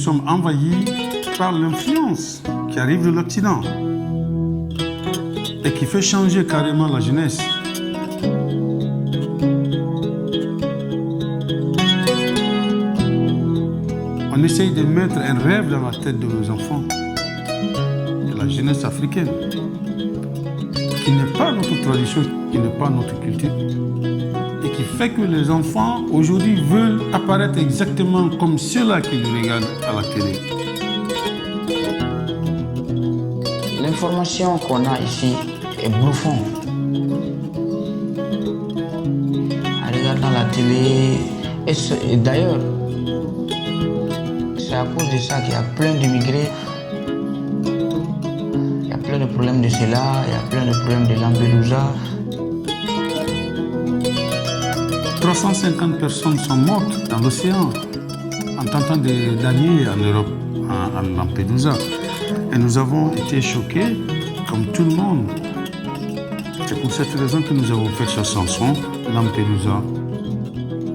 sommes envahis par l'influence qui arrive de l'Occident et qui fait changer carrément la jeunesse. On essaye de mettre un rêve dans la tête de nos enfants, de la jeunesse africaine, qui n'est pas notre tradition, qui n'est pas notre culture, et qui fait que les enfants aujourd'hui veulent apparaître exactement comme ceux-là qui nous regardent à la télé. L'information qu'on a ici est bluffante. En regardant la télé, et d'ailleurs, c'est à cause de ça qu'il y a plein d'immigrés. Il y a plein de problèmes de cela, il y a plein de problèmes de Lampedusa. 350 personnes sont mortes dans l'océan en tentant d'aller en Europe, à Lampedusa. Et nous avons été choqués, comme tout le monde. C'est pour cette raison que nous avons fait cette chanson, Lampedusa,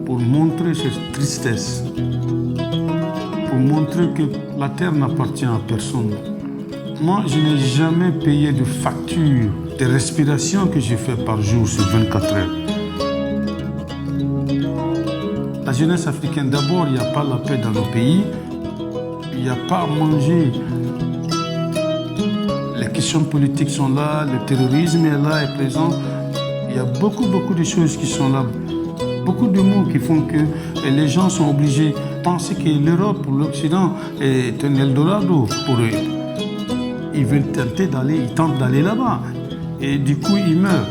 pour montrer cette tristesse, pour montrer que la terre n'appartient à personne. Moi, je n'ai jamais payé de facture de respiration que je fais par jour sur 24 heures. La jeunesse africaine, d'abord, il n'y a pas la paix dans nos pays, il n'y a pas à manger. Les questions politiques sont là, le terrorisme est là, est présent. Il y a beaucoup de choses qui sont là. Beaucoup de mots qui font que les gens sont obligés de penser que l'Europe ou l'Occident est un Eldorado pour eux. Ils veulent tenter d'aller, ils tentent d'aller là-bas. Et du coup, ils meurent.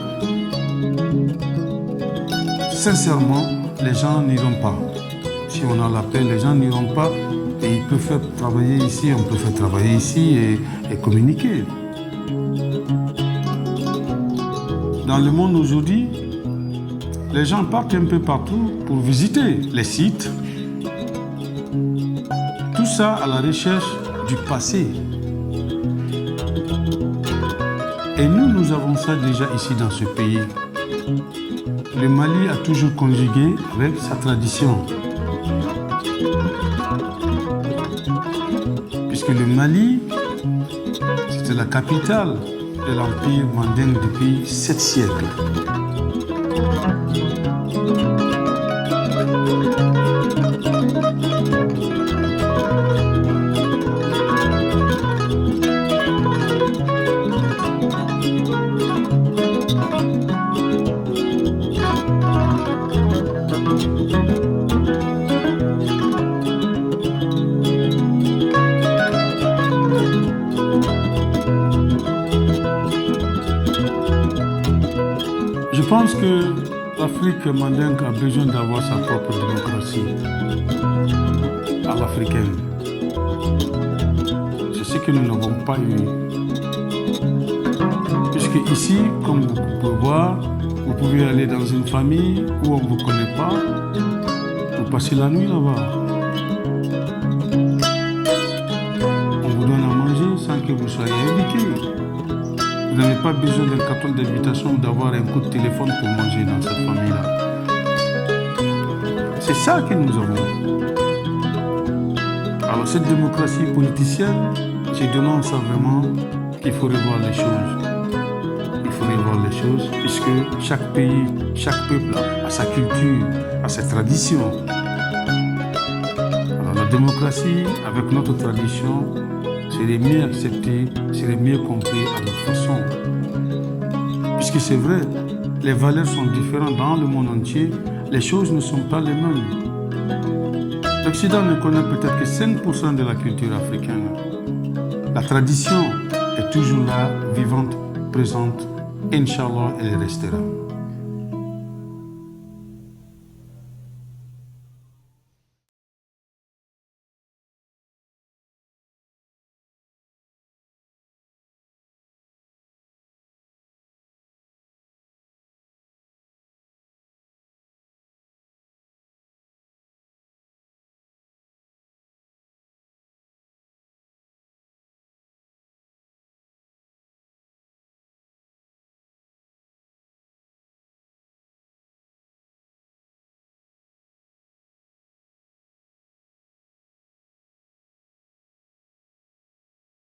Sincèrement, les gens n'iront pas. Si on a la paix, les gens n'iront pas. Et ils peuvent faire travailler ici, on peut faire travailler ici et communiquer. Dans le monde aujourd'hui, les gens partent un peu partout pour visiter les sites. Tout ça à la recherche du passé. Et nous avons ça déjà ici dans ce pays. Le Mali a toujours conjugué avec sa tradition. Puisque le Mali, c'était la capitale de l'Empire mandingue depuis 7 siècles. Je pense que l'Afrique mandingue a besoin d'avoir sa propre démocratie à l'africaine. C'est ce que nous n'avons pas eu. Puisque ici, comme vous pouvez voir, vous pouvez aller dans une famille où on ne vous connaît pas, vous passez la nuit là-bas. On vous donne à manger sans que vous soyez invité. Vous n'avez pas besoin d'un carton d'invitation ou d'avoir un coup de téléphone pour manger dans cette famille-là. C'est ça que nous avons. Alors cette démocratie politicienne, je demande ça vraiment qu'il faut revoir les choses. Il faut revoir les choses puisque chaque pays, chaque peuple a sa culture, a ses traditions. Alors la démocratie, avec notre tradition, serait mieux accepté, serait mieux compris à notre façon. Puisque c'est vrai, les valeurs sont différentes dans le monde entier, les choses ne sont pas les mêmes. L'Occident ne connaît peut-être que 5% de la culture africaine. La tradition est toujours là, vivante, présente. Inch'Allah, elle restera.